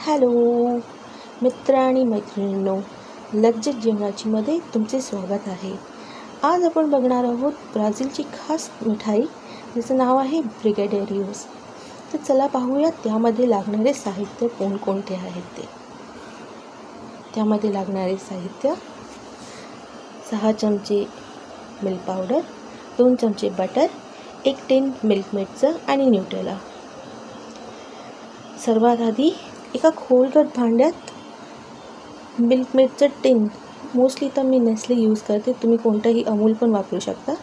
Hello मित्र आणि मैत्रिणींनो, लज्जत जेवणाची मध्ये तुमचे स्वागत आहे. आज आपण बघणार आहोत ब्राझीलची खास मिठाई ज्याचं नाव आहे ब्रिगेडेरियोस. तर चला पाहूया त्यामध्ये लागणारे साहित्य कोणकोणते आहेत ते. त्यामध्ये लागणारे साहित्य 6 चमचे मिल्क पावडर, 2 चमचे बटर, 1 टिन मिल्कमेडचं आणि न्यूटेला. सर्वात आधी एका खोलगट भांड्यात मिल्कमेडचं टिन, मोस्टली तर मी नेस्ले यूज करते, तुम्ही कोणतंही अमूल पण वापरू शकता.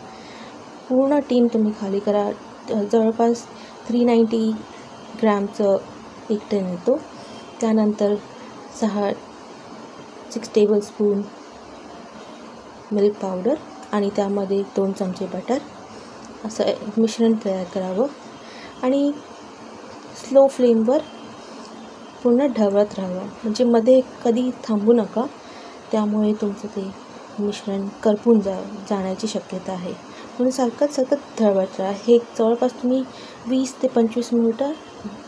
पूर्ण टिन तुम्ही खाली करा. जवळपास 390 ग्रॅमचं एक टिन येतो. त्यानंतर 6 टेबलस्पून मिल्क पावडर आणि त्यामध्ये 2 चमचे बटर असं मिश्रण तयार करावं आणि स्लो फ्लेमवर पूर्ण ढवळत राहावं. म्हणजे मध्ये कधी थांबू नका, त्यामुळे तुमचं ते मिश्रण करपून जाण्याची शक्यता आहे. म्हणून सतत ढवळत राहा. हे जवळपास तुम्ही 20 ते 25 मिनिटं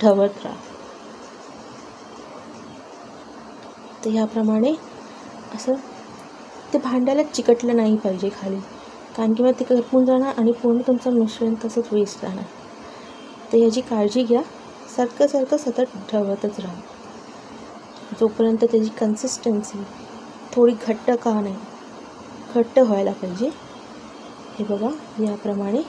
ढवळत राहा. तर ह्याप्रमाणे असं ते भांड्याला चिकटलं नाही पाहिजे खाली, कारण की मग ते करपून जाणार आणि पूर्ण तुमचं मिश्रण तसंच वेस्ट राहणार. तर याची काळजी घ्या. सारखं सतत ढवळतच राहा जोपर्यंत त्याची कन्सिस्टन्सी थोडी घट्ट व्हायला पाहिजे. हे बघा, याप्रमाणे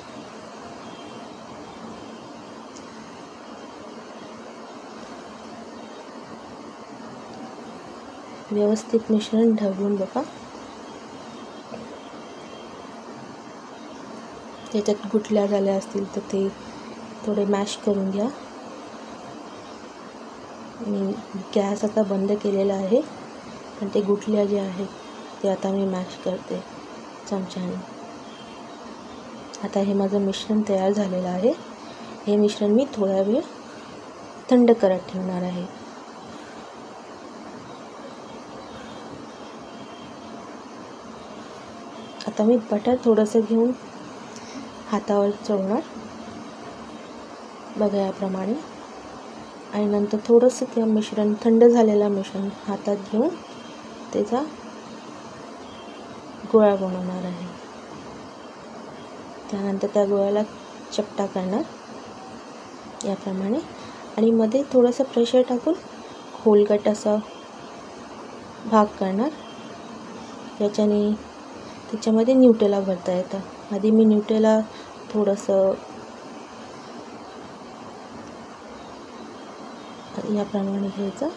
व्यवस्थित मिश्रण ढवळून बघा. त्याच्यात गुठल्या झाल्या असतील तर ते थोडे मॅश करून घ्या. मी गॅस आता बंद केलेला आहे, पण ते गुठल्या जे आहेत ते आता मी मॅश करते चमच्याने. आता हे माझं मिश्रण तयार झालेलं आहे. हे मिश्रण मी थोडा वेळ थंड करत ठेवणार आहे. आता मी बटर थोडंसं घेऊन हातावर चोळणार बघा याप्रमाणे, आणि नंतर थोडंसं ते मिश्रण, थंड झालेलं मिश्रण हातात घेऊन त्याचा गोळा बनवणार आहे. त्यानंतर त्या गोळ्याला चपटा करणार याप्रमाणे आणि मध्ये थोडंसं प्रेशर टाकून खोलगट असा भाग करणार. याच्याने त्याच्यामध्ये न्यूटेला भरता येतं. आधी मी न्यूटेला थोडंसं याप्रमाणे घ्यायचं.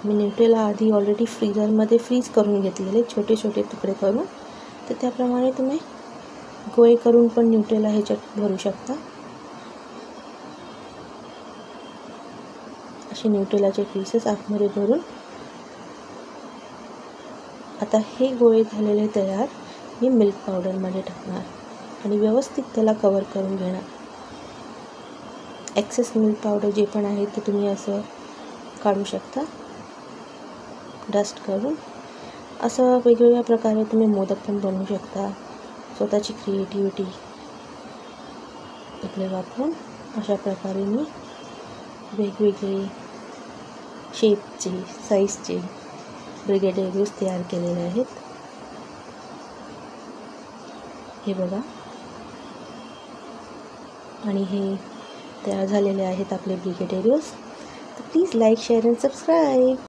मी न्यूटेला आधी ऑलरेडी फ्रीजरमध्ये फ्रीज करून घेतलेले छोटे छोटे तुकडे करून. तर त्याप्रमाणे तुम्ही गोळे करून पण न्यूटेला ह्याच्यात भरू शकता. असे न्यूटेलाचे पीसेस आतमध्ये भरून आता हे गोळे झालेले तयार मी मिल्क पावडरमध्ये टाकणार आणि व्यवस्थित त्याला कवर करून घेणार. एक्सेस मिल्क पावडर जे पण आहे ते तुम्ही असं काढू शकता डस्ट करून. असं वेगवेगळ्या प्रकारे तुम्ही मोदक पण बनवू शकता. स्वतःची क्रिएटिव्हिटी इकडे वापरून अशा प्रकारे मी वेगवेगळे शेपचे, साईजचे ब्रिगेडेरियोस तयार केलेले आहेत. हे बघा, आणि हे तयार झालेले आहेत आपले ब्रिगेडेरियोस. तर please like, share and subscribe.